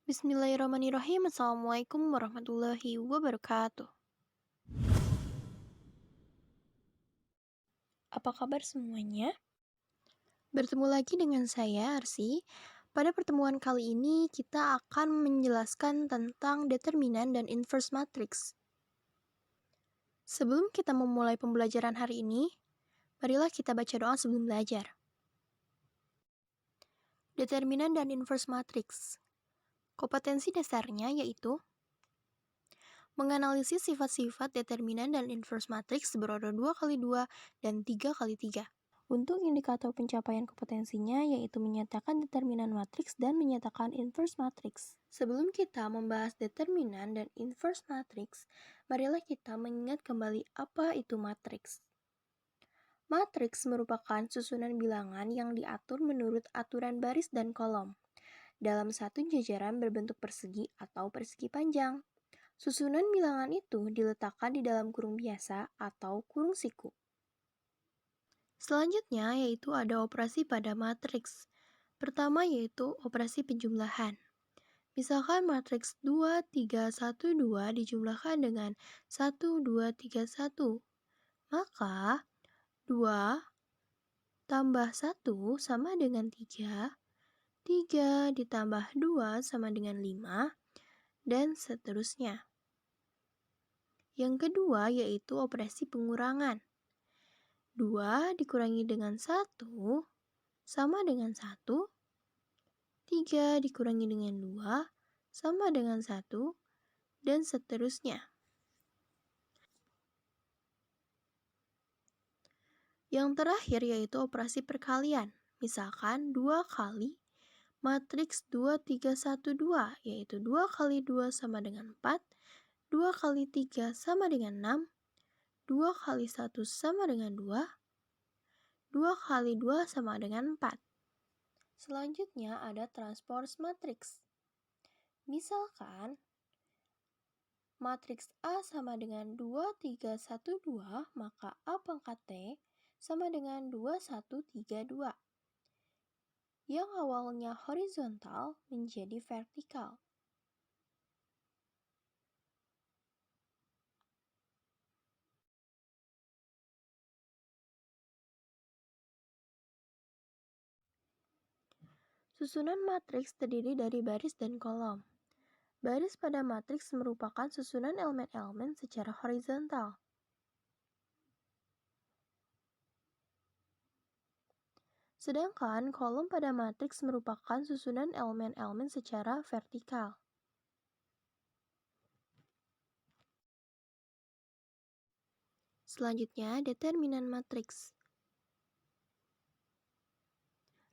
Bismillahirrahmanirrahim. Assalamualaikum warahmatullahi wabarakatuh. Apa kabar semuanya? Bertemu lagi dengan saya, Arsi. Pada pertemuan kali ini, kita akan menjelaskan tentang determinan dan inverse matrix. Sebelum kita memulai pembelajaran hari ini, marilah kita baca doa sebelum belajar. Determinan dan inverse matrix. Kompetensi dasarnya yaitu menganalisis sifat-sifat determinan dan inverse matrix berorder 2x2 dan 3x3. Untuk indikator pencapaian kompetensinya yaitu menyatakan determinan matriks dan menyatakan inverse matriks. Sebelum kita membahas determinan dan inverse matriks, marilah kita mengingat kembali apa itu matriks. Matriks merupakan susunan bilangan yang diatur menurut aturan baris dan kolom dalam satu jajaran berbentuk persegi atau persegi panjang. Susunan bilangan itu diletakkan di dalam kurung biasa atau kurung siku. Selanjutnya yaitu ada operasi pada matriks. Pertama yaitu operasi penjumlahan. Misalkan matriks 2, 3, 1, 2 dijumlahkan dengan 1, 2, 3, 1. Maka 2 tambah 1 sama dengan 3, 3 ditambah 2 sama dengan 5, dan seterusnya. Yang kedua yaitu operasi pengurangan. 2 dikurangi dengan 1 sama dengan 1, 3 dikurangi dengan 2 sama dengan 1, dan seterusnya. Yang terakhir yaitu operasi perkalian. Misalkan 2 kali matriks 2, 3, 1, 2, yaitu 2 kali 2 sama dengan 4, 2 kali 3 sama dengan 6, 2 kali 1 sama dengan 2, 2 kali 2 sama dengan 4. Selanjutnya ada transpose matriks. Misalkan matriks A sama dengan 2, 3, 1, 2, maka A pangkat T sama dengan 2, 1, 3, 2. Yang awalnya horizontal menjadi vertikal. Susunan matriks terdiri dari baris dan kolom. Baris pada matriks merupakan susunan elemen-elemen secara horizontal. Sedangkan kolom pada matriks merupakan susunan elemen-elemen secara vertikal. Selanjutnya, determinan matriks.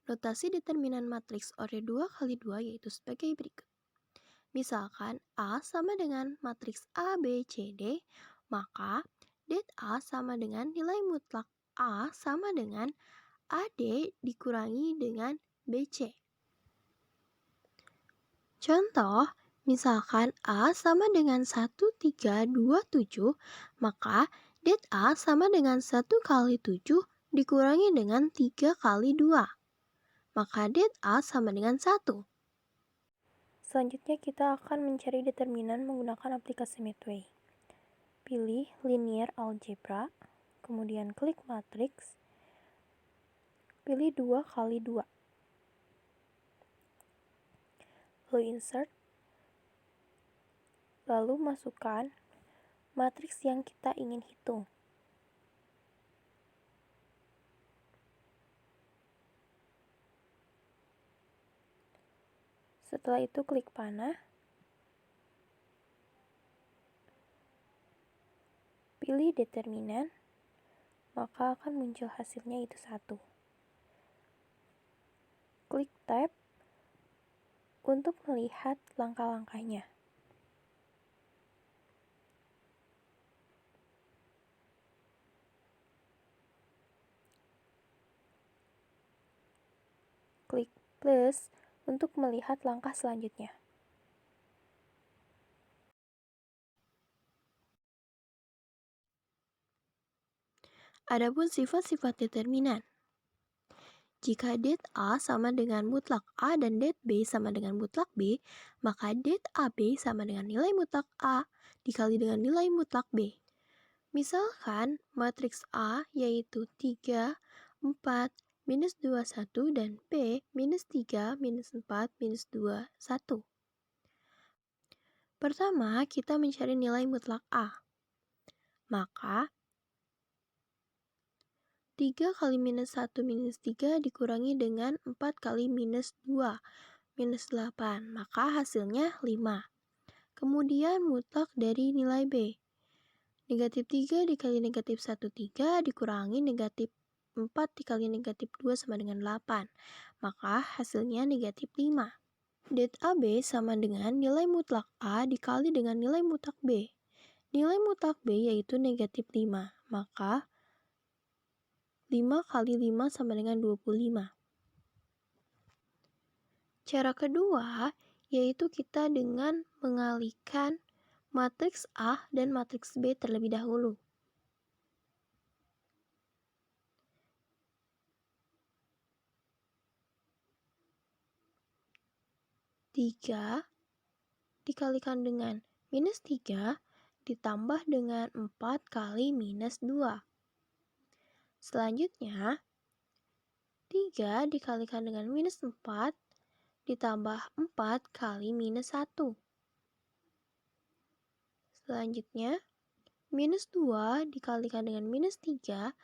Notasi determinan matriks order 2x2 yaitu sebagai berikut. Misalkan A sama dengan matriks A, B, C, D, maka det A sama dengan nilai mutlak A sama dengan AD dikurangi dengan BC. Contoh, misalkan A sama dengan 1327, maka det A sama dengan 1 kali 7 dikurangi dengan 3 kali 2. Maka det A sama dengan 1. Selanjutnya kita akan mencari determinan menggunakan aplikasi Mathway. Pilih linear algebra, kemudian klik matriks, pilih 2 kali 2. Lalu insert, lalu masukkan matriks yang kita ingin hitung. Setelah itu klik panah, pilih determinan, maka akan muncul hasilnya itu 1. Klik tab untuk melihat langkah-langkahnya. Klik plus untuk melihat langkah selanjutnya. Adapun sifat-sifat determinan. Jika det A sama dengan mutlak A dan det B sama dengan mutlak B, maka det AB sama dengan nilai mutlak A dikali dengan nilai mutlak B. Misalkan matriks A yaitu 3, 4, minus 2, 1, dan B minus 3, minus 4, minus 2, 1. Pertama, kita mencari nilai mutlak A. Maka 3 kali minus 1 minus 3 dikurangi dengan 4 kali minus 2 minus 8, maka hasilnya 5. Kemudian mutlak dari nilai B. Negatif 3 dikali negatif 1, 3 dikurangi negatif 4 dikali negatif 2 sama dengan 8, maka hasilnya negatif 5. Det AB sama dengan nilai mutlak A dikali dengan nilai mutlak B. Nilai mutlak B yaitu negatif 5, maka 5 kali 5 sama dengan 25. Cara kedua, yaitu kita dengan mengalihkan matriks A dan matriks B terlebih dahulu. Tiga dikalikan dengan minus 3 ditambah dengan 4 kali minus 2. Selanjutnya, 3 dikalikan dengan minus 4 ditambah 4 kali minus 1. Selanjutnya, minus 2 dikalikan dengan minus 3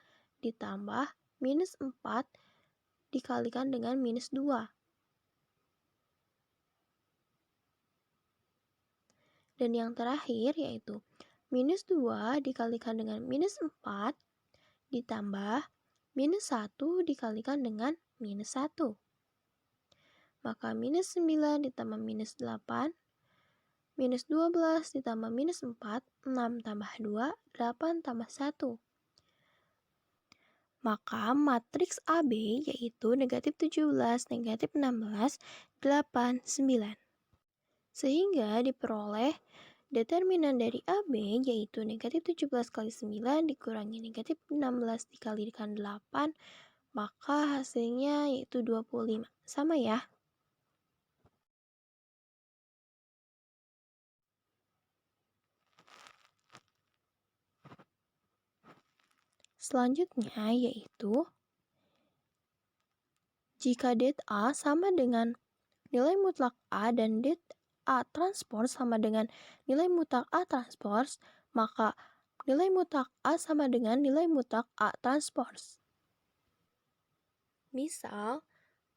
ditambah minus 4 dikalikan dengan minus 2. Dan yang terakhir yaitu minus 2 dikalikan dengan minus 4 ditambah minus 1 dikalikan dengan minus 1. Maka minus 9 ditambah minus 8, minus 12 ditambah minus 4, 6 tambah 2, 8 tambah 1. Maka matriks AB yaitu negatif 17, negatif 16, 8, 9. Sehingga diperoleh determinan dari AB yaitu negatif 17 kali 9 dikurangi negatif 16 dikalikan 8, maka hasilnya yaitu 25. Sama ya? Selanjutnya yaitu jika det A sama dengan nilai mutlak A dan det A transpose sama dengan nilai mutlak A transpose, maka nilai mutlak A sama dengan nilai mutlak A transpose. Misal,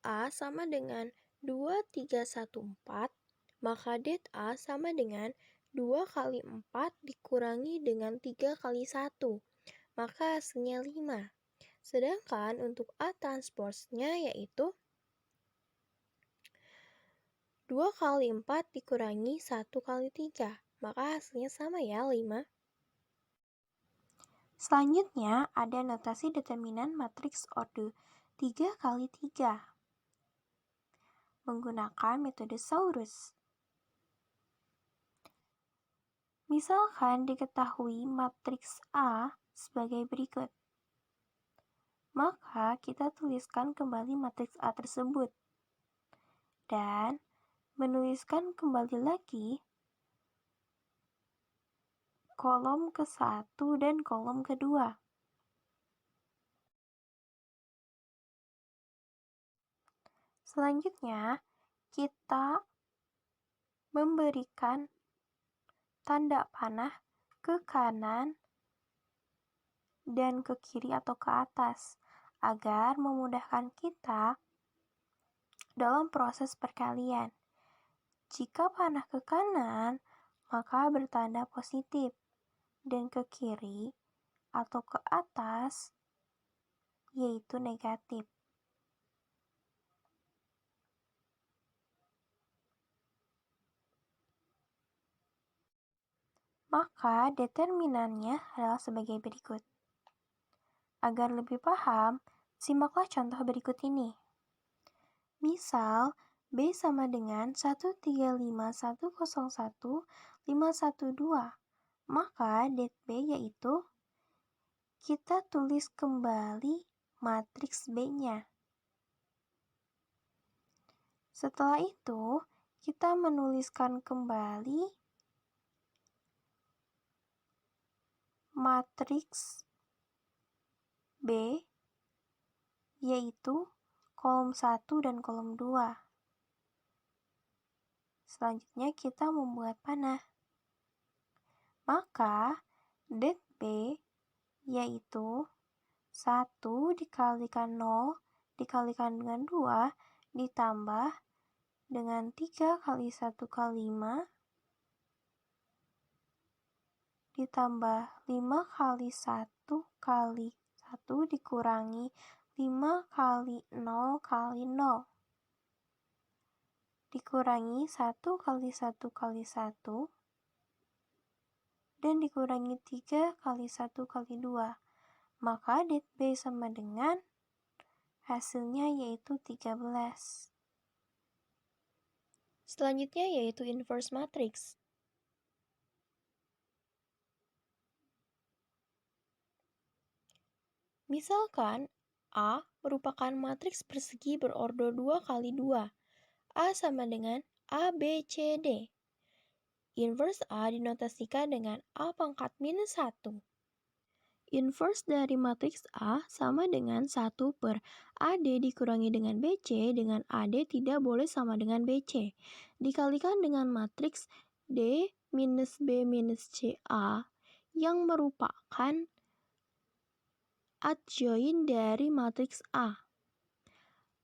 A sama dengan 2, 3, 1, 4, maka det A sama dengan 2 kali 4 dikurangi dengan 3 kali 1, maka hasilnya 5. Sedangkan untuk A transpose-nya yaitu 2 kali 4 dikurangi 1 kali 3, maka hasilnya sama ya, 5. Selanjutnya ada notasi determinan matriks orde 3 kali 3 menggunakan metode Saurus. Misalkan diketahui matriks A sebagai berikut. Maka kita tuliskan kembali matriks A tersebut. Dan menuliskan kembali lagi kolom ke-1 dan kolom kedua. Selanjutnya, kita memberikan tanda panah ke kanan dan ke kiri atau ke atas agar memudahkan kita dalam proses perkalian. Jika panah ke kanan, maka bertanda positif, dan ke kiri atau ke atas yaitu negatif. Maka determinannya adalah sebagai berikut. Agar lebih paham, simaklah contoh berikut ini. Misal, B sama dengan 135101512, maka det B yaitu kita tulis kembali matriks B-nya. Setelah itu, kita menuliskan kembali matriks B, yaitu kolom 1 dan kolom 2. Selanjutnya kita membuat panah. Maka, det B yaitu 1 dikalikan 0 dikalikan dengan 2 ditambah dengan 3 kali 1 kali 5 ditambah 5 kali 1 kali 1 dikurangi 5 kali 0 kali 0 dikurangi 1 kali 1 kali 1 dan dikurangi 3 kali 1 kali 2. Maka det B sama dengan hasilnya yaitu 13. Selanjutnya yaitu inverse matrix. Misalkan A merupakan matriks persegi berordo 2 kali 2. A sama dengan A, B, C, D. Inverse A dinotasikan dengan A pangkat minus 1. Inverse dari matriks A sama dengan 1 per AD dikurangi dengan BC, dengan AD tidak boleh sama dengan BC. Dikalikan dengan matriks D minus B minus C A yang merupakan adjoin dari matriks A.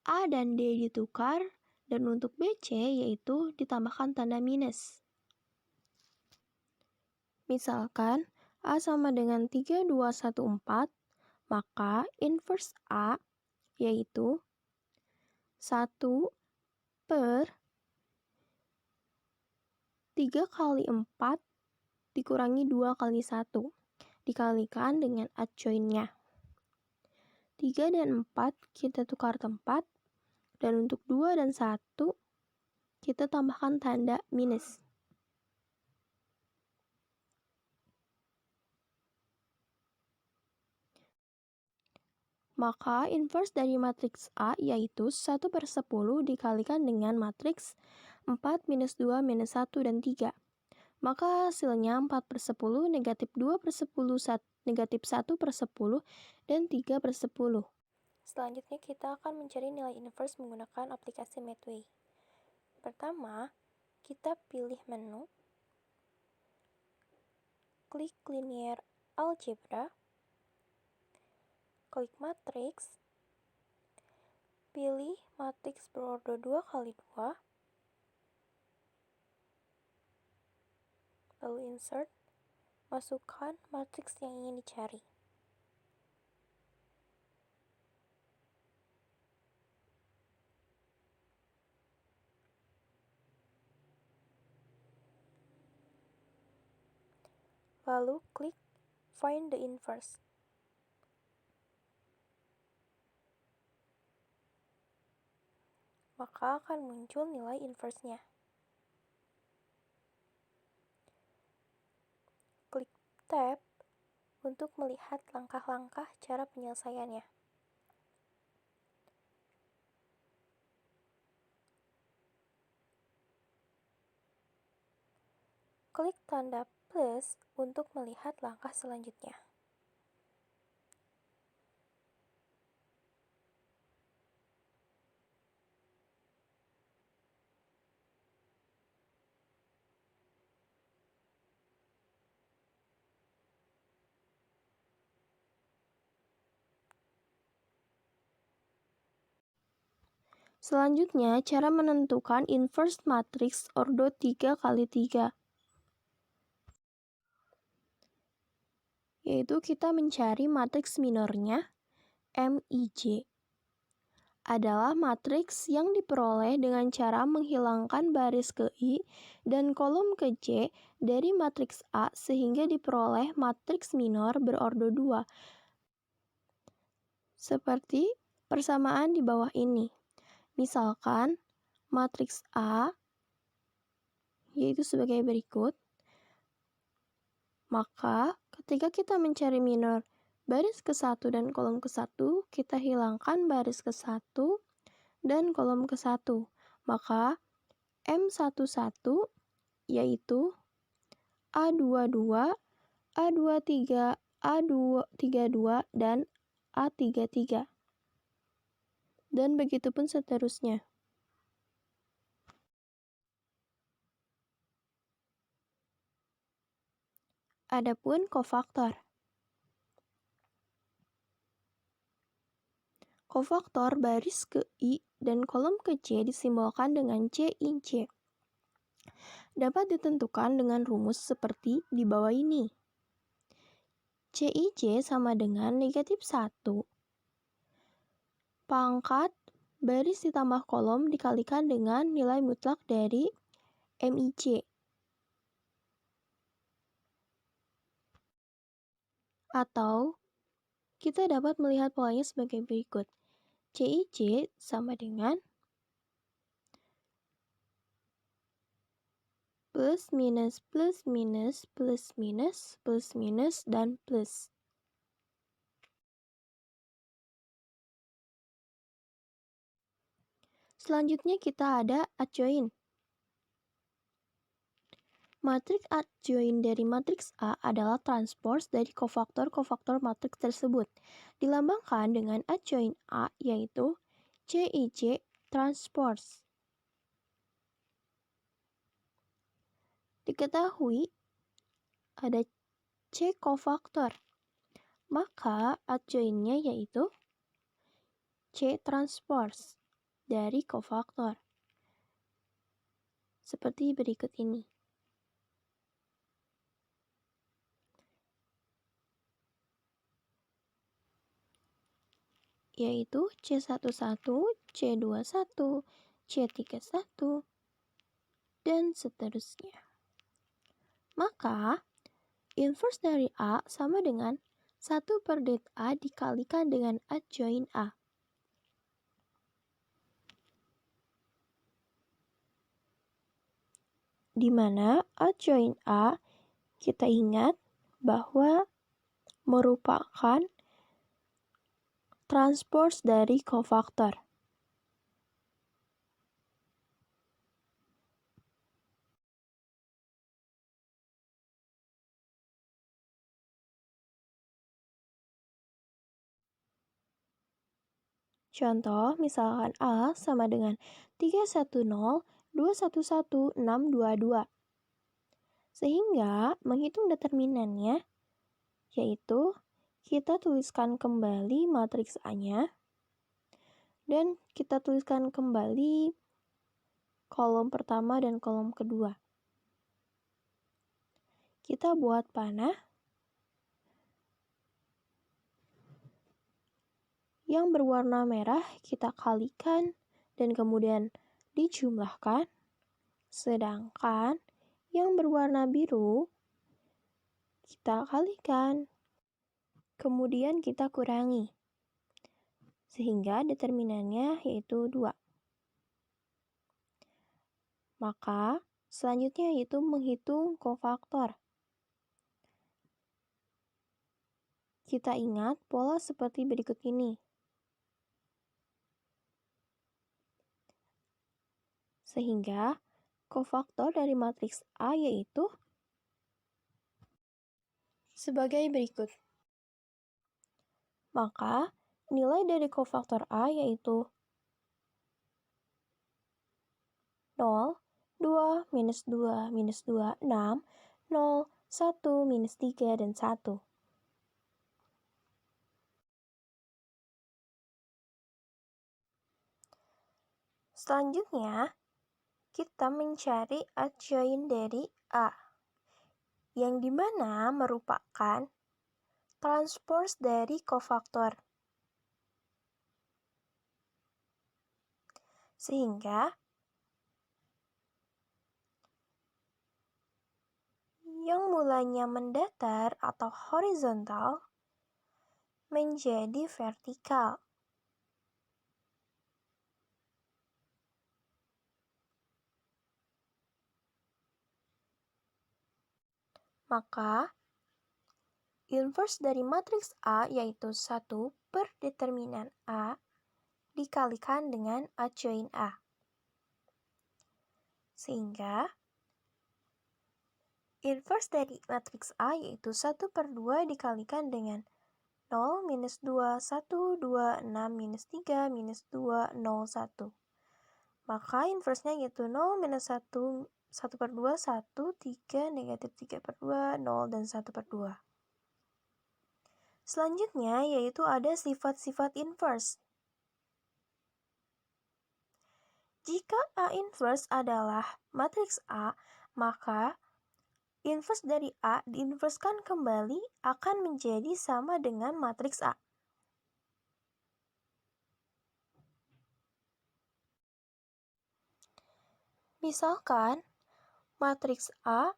A dan D ditukar, dan untuk BC yaitu ditambahkan tanda minus. Misalkan A sama dengan 3, 2, 1, 4, maka inverse A yaitu 1 per 3 kali 4 dikurangi 2 kali 1, dikalikan dengan adjoinnya. 3 dan 4 kita tukar tempat, dan untuk 2 dan 1 kita tambahkan tanda minus. Maka inverse dari matriks A yaitu 1 per 10 dikalikan dengan matriks 4 minus 2 minus 1 dan 3. Maka hasilnya 4 per 10, negatif 2 per 10, negatif 1 per 10, dan 3 per 10. Selanjutnya kita akan mencari nilai inverse menggunakan aplikasi Mathway. Pertama, kita pilih menu, klik linear algebra, klik matriks, pilih matriks berordo 2 kali 2, lalu insert, masukkan matriks yang ingin dicari. Lalu klik find the inverse. Maka akan muncul nilai inverse-nya. Klik tab untuk melihat langkah-langkah cara penyelesaiannya. Klik tanda plus untuk melihat langkah selanjutnya. Selanjutnya, cara menentukan inverse matriks ordo 3 kali 3. Yaitu kita mencari matriks minornya, MIJ. Adalah matriks yang diperoleh dengan cara menghilangkan baris ke I dan kolom ke J dari matriks A sehingga diperoleh matriks minor berordo 2. Seperti persamaan di bawah ini. Misalkan, matriks A yaitu sebagai berikut. Maka, ketika kita mencari minor baris ke-1 dan kolom ke-1, kita hilangkan baris ke-1 dan kolom ke-1. Maka M11 yaitu A22, A23, A32, dan A33. Dan begitu pun seterusnya. Adapun kofaktor. Kofaktor baris ke I dan kolom ke C disimbolkan dengan CIC. Dapat ditentukan dengan rumus seperti di bawah ini. CIC sama dengan negatif 1 pangkat baris ditambah kolom dikalikan dengan nilai mutlak dari MIC. Atau kita dapat melihat polanya sebagai berikut. CIC sama dengan plus minus plus minus plus minus plus minus dan plus. Selanjutnya kita ada adjoin. Matriks adjoin dari matriks A adalah transpose dari kofaktor-kofaktor matriks tersebut. Dilambangkan dengan adjoin A yaitu CIC transpose. Diketahui ada C kofaktor, maka adjoinnya yaitu C transpose dari kofaktor. Seperti berikut ini. Yaitu C11, C21, C31, dan seterusnya. Maka, inverse dari A sama dengan 1/det A dikalikan dengan adjoin A. Di mana adjoin A kita ingat bahwa merupakan transpose dari kofaktor. Contoh, misalkan A sama dengan 310, 211, 622. Sehingga menghitung determinannya, yaitu kita tuliskan kembali matriks A-nya, dan kita tuliskan kembali kolom pertama dan kolom kedua. Kita buat panah yang berwarna merah kita kalikan dan kemudian dijumlahkan, sedangkan yang berwarna biru kita kalikan, kemudian kita kurangi, sehingga determinannya yaitu 2. Maka selanjutnya yaitu menghitung kofaktor. Kita ingat pola seperti berikut ini. Sehingga kofaktor dari matriks A yaitu sebagai berikut. Maka nilai dari kofaktor A yaitu 0, 2, minus 2, minus 2, 6, 0, 1, minus 3, dan 1. Selanjutnya, kita mencari adjoin dari A, yang dimana merupakan transpose dari kofaktor. Sehingga yang mulanya mendatar atau horizontal menjadi vertikal. Maka, inverse dari matriks A yaitu 1 per determinan A dikalikan dengan adjoin A. Sehingga inverse dari matriks A yaitu 1/2 dikalikan dengan 0, minus 2, 1, 2, 6, minus 3, minus 2, 0, 1. Maka inverse-nya yaitu 0, minus 1, 1/2, 1, 3, negatif 3/2, 0, dan 1/2. Selanjutnya yaitu ada sifat-sifat inverse. Jika A inverse adalah matriks A, maka inverse dari A diinverskan kembali akan menjadi sama dengan matriks A. Misalkan, matriks A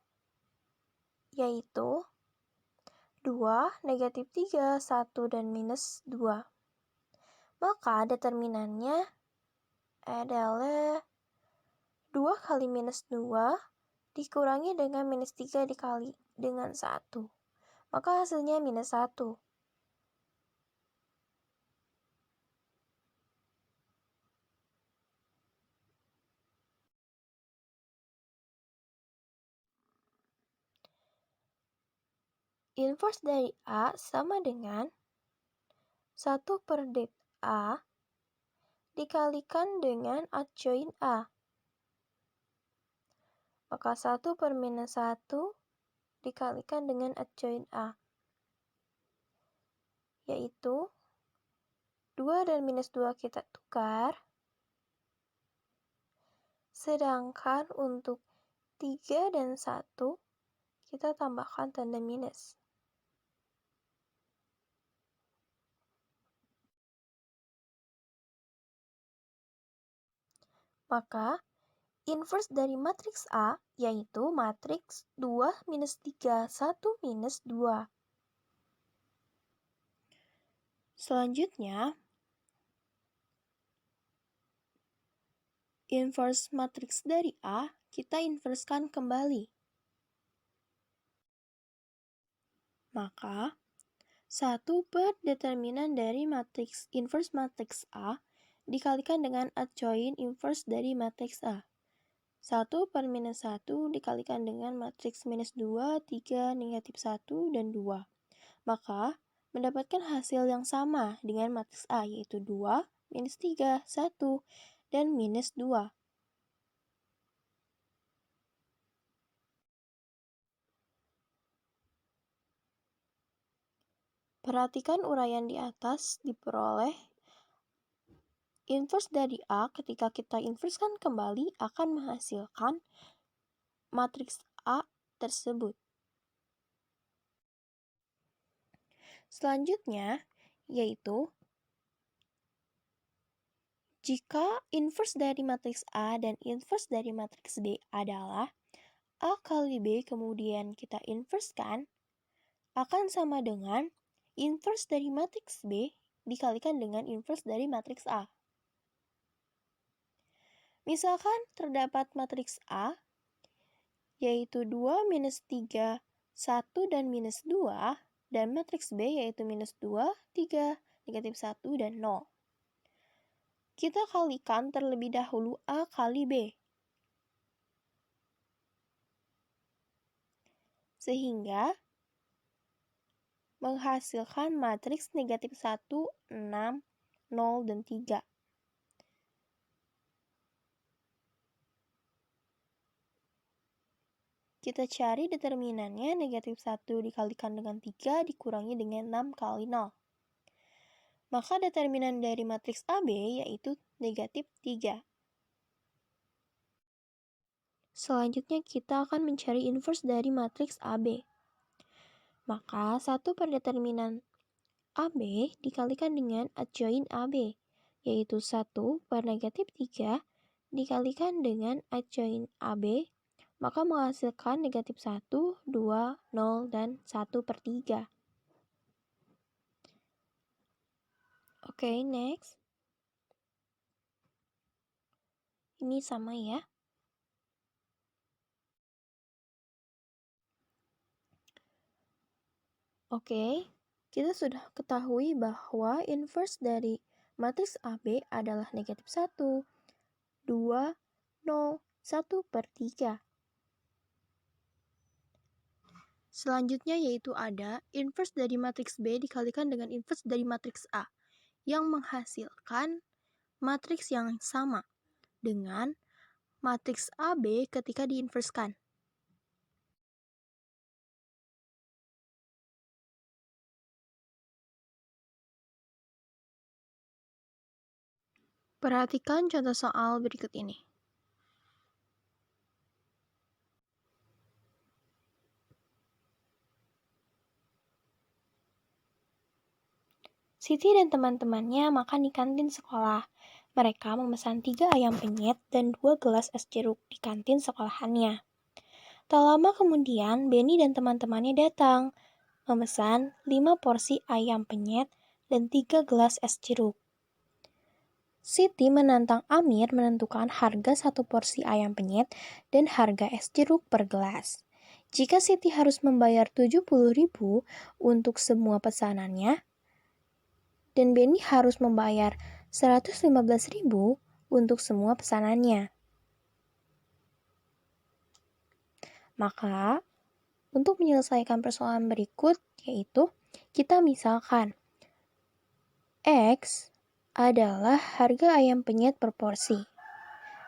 yaitu 2, negatif 3, 1, dan minus 2. Maka determinannya adalah 2 kali minus 2 dikurangi dengan minus 3 dikali dengan 1. Maka hasilnya minus 1. Inverse dari A sama dengan 1/det A dikalikan dengan adjoint A. Maka 1 per minus 1 dikalikan dengan adjoint A. Yaitu 2 dan minus 2 kita tukar. Sedangkan untuk 3 dan 1 kita tambahkan tanda minus. Maka inverse dari matriks A yaitu matriks 2 minus 3, 1 minus 2. Selanjutnya, inverse matriks dari A kita inverskan kembali. Maka 1 per determinan dari matriks inverse matriks A dikalikan dengan adjoint inverse dari matriks A. 1 per minus 1 dikalikan dengan matriks minus 2, 3, negatif 1, dan 2. Maka, mendapatkan hasil yang sama dengan matriks A, yaitu 2, minus 3, 1, dan minus 2. Perhatikan uraian di atas diperoleh inverse dari A ketika kita inverskan kembali akan menghasilkan matriks A tersebut. Selanjutnya, yaitu jika inverse dari matriks A dan inverse dari matriks B adalah A kali B kemudian kita inverskan, akan sama dengan inverse dari matriks B dikalikan dengan inverse dari matriks A. Misalkan terdapat matriks A, yaitu 2, minus 3, 1, dan minus 2, dan matriks B yaitu minus 2, 3, negatif 1, dan 0. Kita kalikan terlebih dahulu A kali B. Sehingga menghasilkan matriks negatif 1, 6, 0, dan 3. Kita cari determinannya negatif 1 dikalikan dengan 3 dikurangi dengan 6 kali 0. Maka determinan dari matriks AB yaitu negatif 3. Selanjutnya kita akan mencari inverse dari matriks AB. Maka 1 per determinan AB dikalikan dengan adjoint AB, yaitu 1 per negatif 3 dikalikan dengan adjoint AB, maka menghasilkan negatif 1, 2, 0, dan 1/3. Oke, next. Ini sama ya. Oke, kita sudah ketahui bahwa inverse dari matriks AB adalah negatif 1, 2, 0, 1/3. Selanjutnya yaitu ada inverse dari matriks B dikalikan dengan inverse dari matriks A, yang menghasilkan matriks yang sama dengan matriks AB ketika diinverskan. Perhatikan contoh soal berikut ini. Siti dan teman-temannya makan di kantin sekolah. Mereka memesan 3 ayam penyet dan 2 gelas es jeruk di kantin sekolahannya. Tak lama kemudian, Benny dan teman-temannya datang, memesan 5 porsi ayam penyet dan 3 gelas es jeruk. Siti menantang Amir menentukan harga 1 porsi ayam penyet dan harga es jeruk per gelas. Jika Siti harus membayar 70.000 untuk semua pesanannya, dan Benny harus membayar 115.000 untuk semua pesanannya. Maka, untuk menyelesaikan persoalan berikut, yaitu kita misalkan X adalah harga ayam penyet per porsi,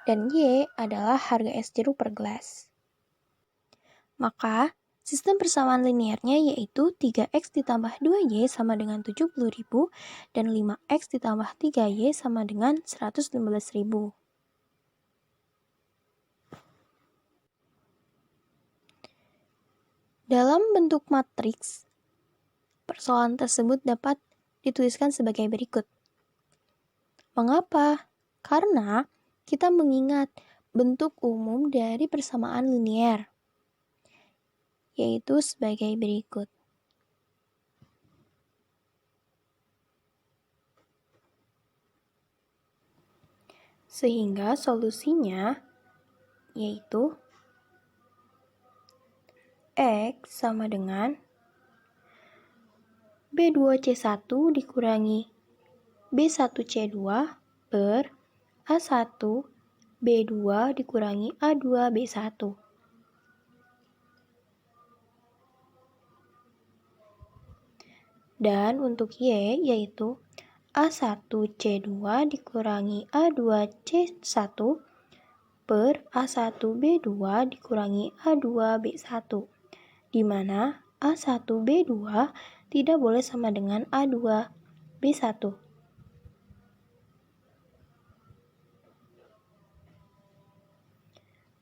dan Y adalah harga es jeruk per gelas. Maka, sistem persamaan linearnya yaitu 3X ditambah 2Y sama dengan 70.000 dan 5X ditambah 3Y sama dengan 115.000. Dalam bentuk matriks, persoalan tersebut dapat dituliskan sebagai berikut. Mengapa? Karena kita mengingat bentuk umum dari persamaan linear, yaitu sebagai berikut. Sehingga solusinya yaitu X sama dengan B2C1 dikurangi B1C2 per A1B2 dikurangi A2B1. Dan untuk Y yaitu A1C2 dikurangi A2C1 per A1B2 dikurangi A2B1, di mana A1B2 tidak boleh sama dengan A2B1.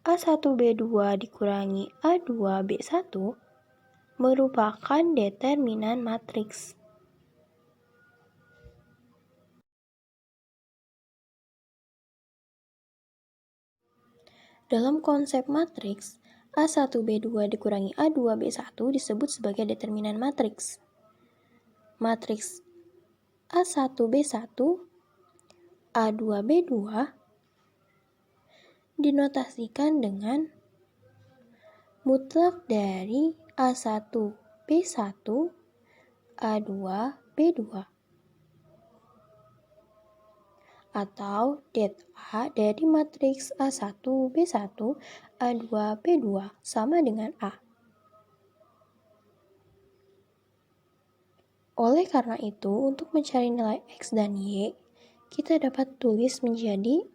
A1B2 dikurangi A2B1 merupakan determinan matriks. Dalam konsep matriks, A1B2 dikurangi A2B1 disebut sebagai determinan matriks. Matriks A1B1, A2B2 dinotasikan dengan mutlak dari A1B1, A2B2. Atau det A dari matriks A1B1, A2B2 sama dengan A. Oleh karena itu, untuk mencari nilai X dan Y, kita dapat tulis menjadi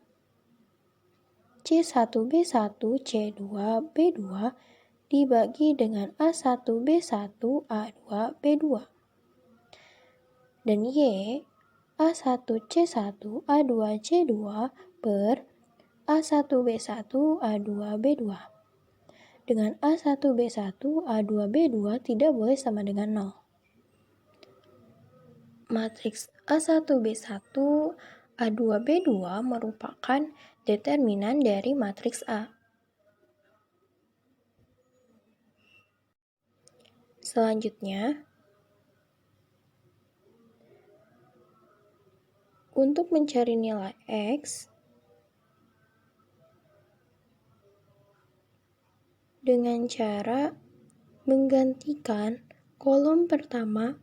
C1B1, C2B2 dibagi dengan A1B1, A2B2. Dan Y A1C1, A2C2 per A1B1, A2B2. Dengan A1B1, A2B2 tidak boleh sama dengan 0. Matriks A1B1, A2B2 merupakan determinan dari matriks A. Selanjutnya, untuk mencari nilai X, dengan cara menggantikan kolom pertama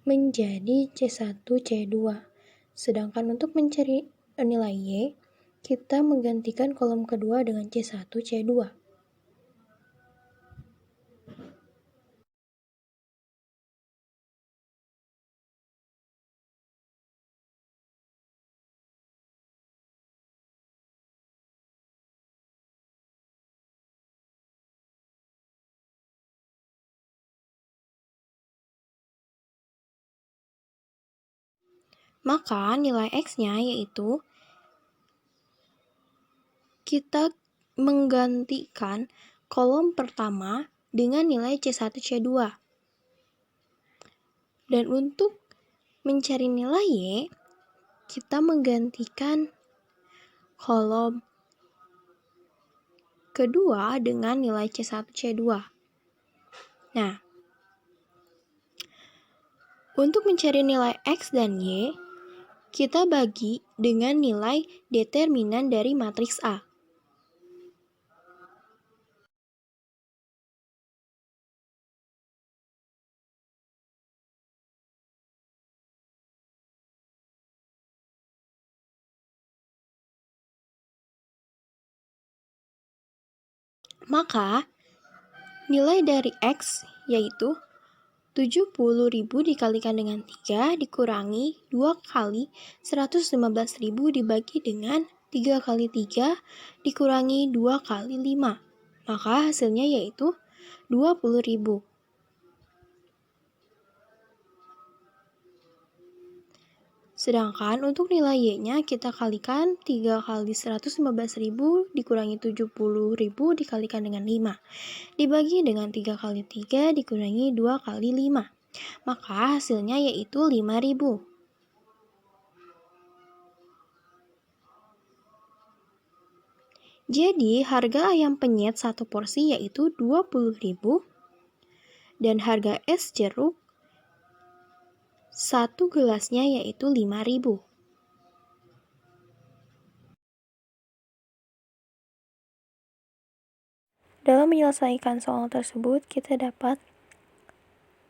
menjadi C1, C2. Sedangkan untuk mencari nilai Y, kita menggantikan kolom kedua dengan C1, C2. Maka nilai X-nya yaitu kita menggantikan kolom pertama dengan nilai C1, C2. Dan untuk mencari nilai Y, kita menggantikan kolom kedua dengan nilai C1, C2. Nah, untuk mencari nilai X dan Y, kita bagi dengan nilai determinan dari matriks A. Maka, nilai dari X yaitu 70.000 dikalikan dengan 3 dikurangi 2 kali 115.000 dibagi dengan 3 kali 3 dikurangi 2 kali 5. Maka hasilnya yaitu 20.000. Sedangkan untuk nilai Y-nya kita kalikan 3 kali 115.000 dikurangi 70.000 dikalikan dengan 5. Dibagi dengan 3 kali 3 dikurangi 2 kali 5. Maka hasilnya yaitu 5.000. Jadi harga ayam penyet satu porsi yaitu 20.000 dan harga es jeruk satu gelasnya yaitu 5.000. Dalam menyelesaikan soal tersebut, kita dapat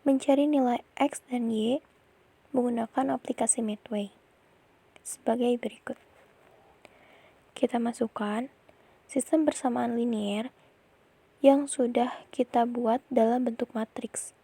mencari nilai X dan Y menggunakan aplikasi Medway sebagai berikut. Kita masukkan sistem bersamaan linier yang sudah kita buat dalam bentuk matriks.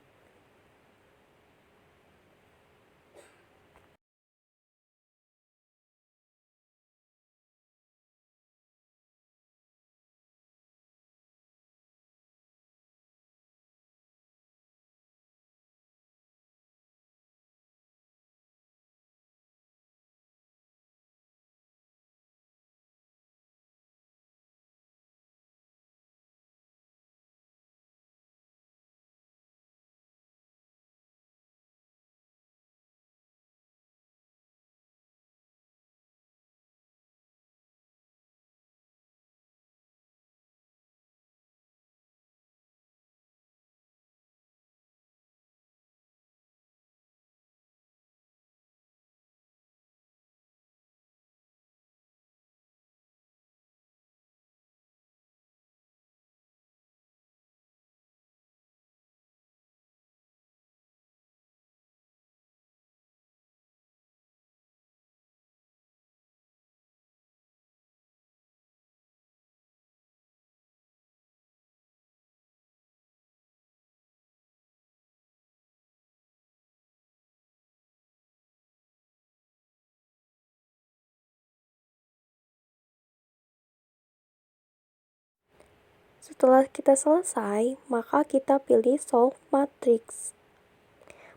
Setelah kita selesai, maka kita pilih Solve Matrix.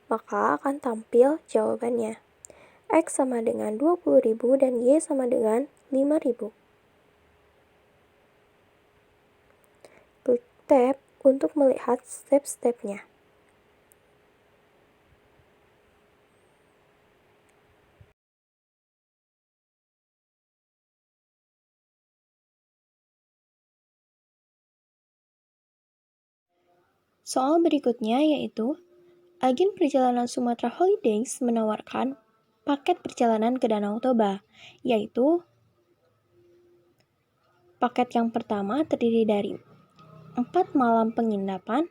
Maka akan tampil jawabannya. X sama dengan 20.000 dan Y sama dengan 5.000. Klik Tab untuk melihat step-stepnya. Soal berikutnya yaitu, agen perjalanan Sumatra Holidays menawarkan paket perjalanan ke Danau Toba, yaitu paket yang pertama terdiri dari 4 malam penginapan,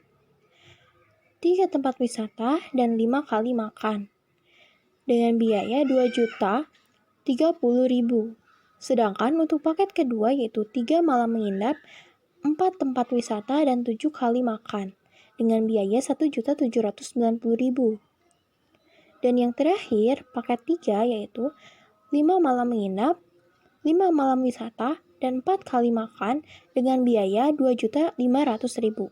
3 tempat wisata, dan 5 kali makan. Dengan biaya 2.030.000 Sedangkan untuk paket kedua yaitu 3 malam menginap, 4 tempat wisata, dan 7 kali makan dengan biaya Rp1.790.000. Dan yang terakhir, paket 3 yaitu 5 malam menginap, 5 malam wisata, dan 4 kali makan dengan biaya Rp2.500.000.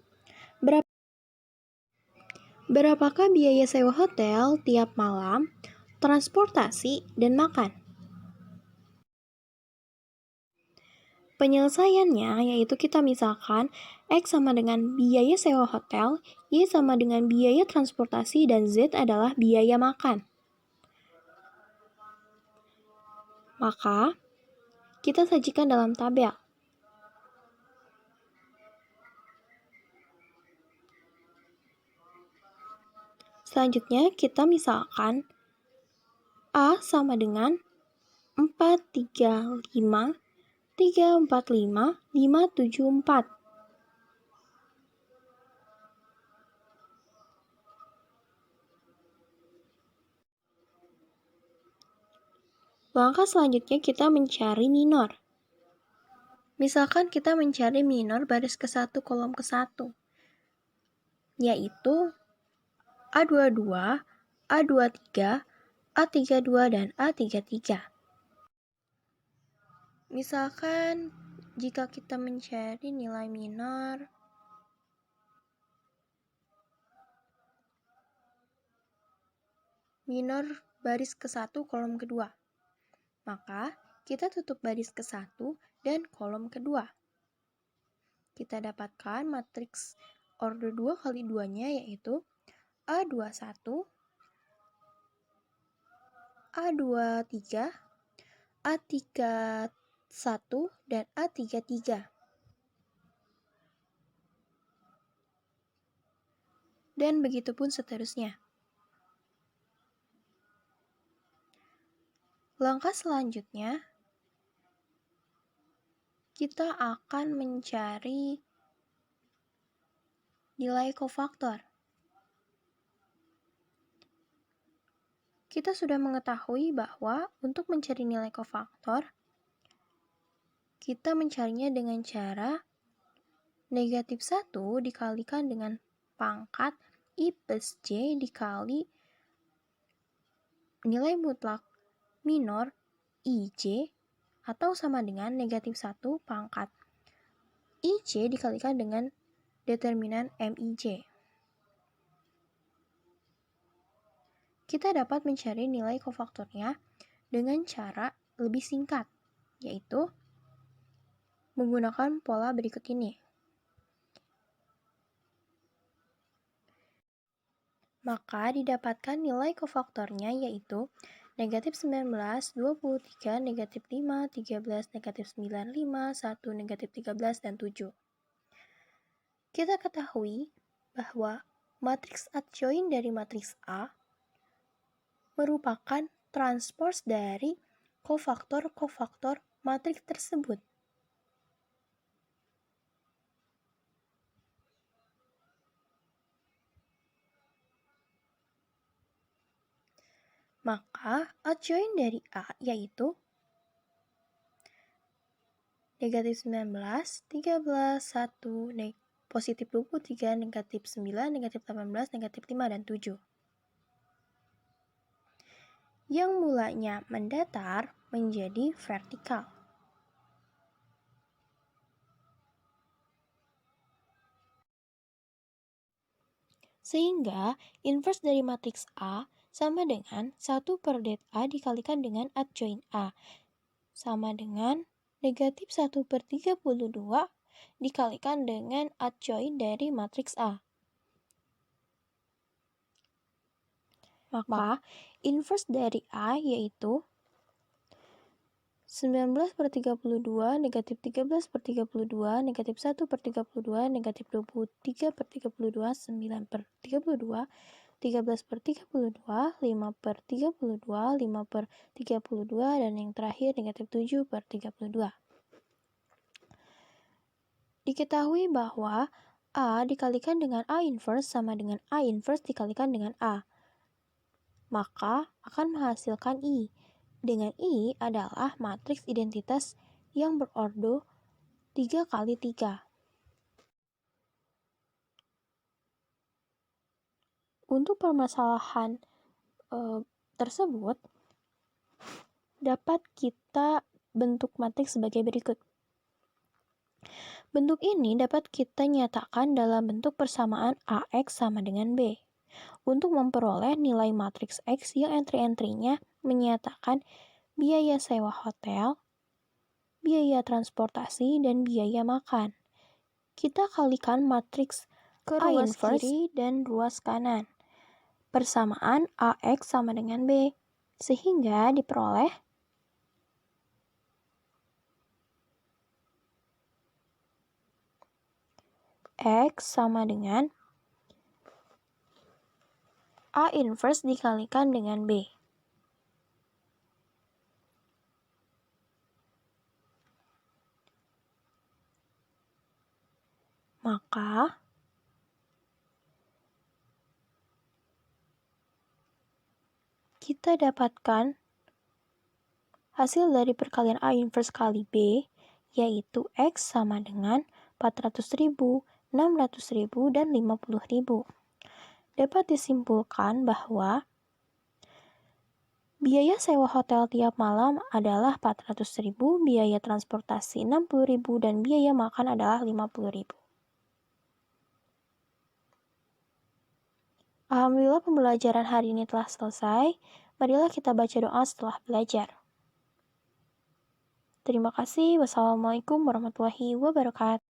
Berapakah biaya sewa hotel tiap malam, transportasi, dan makan? Penyelesaiannya yaitu kita misalkan X sama dengan biaya sewa hotel, Y sama dengan biaya transportasi, dan Z adalah biaya makan. Maka, kita sajikan dalam tabel. Selanjutnya, kita misalkan A sama dengan 435, 345, 574. Langkah selanjutnya kita mencari minor. Misalkan kita mencari minor baris ke-1 kolom ke-1, yaitu A22, A23, A32, dan A33. Misalkan jika kita mencari nilai minor baris ke-1 kolom ke-2, maka kita tutup baris ke-1 dan kolom ke-2. Kita dapatkan matriks order 2 kali 2-nya yaitu A21, A23, A31, dan A33. Dan begitu pun seterusnya. Langkah selanjutnya, kita akan mencari nilai kofaktor. Kita sudah mengetahui bahwa untuk mencari nilai kofaktor, kita mencarinya dengan cara negatif 1 dikalikan dengan pangkat I plus J dikali nilai mutlak minor IJ, atau sama dengan negatif 1 pangkat IJ dikalikan dengan determinan MIJ. Kita dapat mencari nilai kofaktornya dengan cara lebih singkat, yaitu menggunakan pola berikut ini. Maka didapatkan nilai kofaktornya yaitu negatif 19, 23, negatif 5, 13, negatif 9, 5, 1, negatif 13, dan 7. Kita ketahui bahwa matriks adjoin dari matriks A merupakan transpose dari kofaktor-kofaktor matriks tersebut. Maka adjoin dari A yaitu negatif 19, 13, 1, positif 23, negatif 9, negatif 18, negatif 5, dan 7. Yang mulanya mendatar menjadi vertikal. Sehingga inverse dari matriks A sama dengan 1 per det A dikalikan dengan adjoin A, sama dengan negatif 1 per 32 dikalikan dengan adjoin dari matriks A. Maka inverse dari A yaitu 19 per 32, negatif 13 per 32, negatif 1 per 32, negatif 23 per 32, 9 per 32, 13 per 32, 5 per 32, 5 per 32, dan yang terakhir negatif 7 per 32. Diketahui bahwa A dikalikan dengan A inverse sama dengan A inverse dikalikan dengan A. Maka akan menghasilkan I. Dengan I adalah matriks identitas yang berordo 3 kali 3. Untuk permasalahan tersebut, dapat kita bentuk matriks sebagai berikut. Bentuk ini dapat kita nyatakan dalam bentuk persamaan AX sama dengan B. Untuk memperoleh nilai matriks X yang entry-entry-nya menyatakan biaya sewa hotel, biaya transportasi, dan biaya makan. Kita kalikan matriks ke ruas kiri dan ruas kanan. Persamaan AX sama dengan B, sehingga diperoleh X sama dengan A inverse dikalikan dengan B. Maka kita dapatkan hasil dari perkalian A inverse kali B, yaitu X sama dengan 400.000, 600.000, dan 50.000. Dapat disimpulkan bahwa biaya sewa hotel tiap malam adalah 400.000, biaya transportasi 60.000, dan biaya makan adalah 50.000. Alhamdulillah pembelajaran hari ini telah selesai. Marilah kita baca doa setelah belajar. Terima kasih. Wassalamualaikum warahmatullahi wabarakatuh.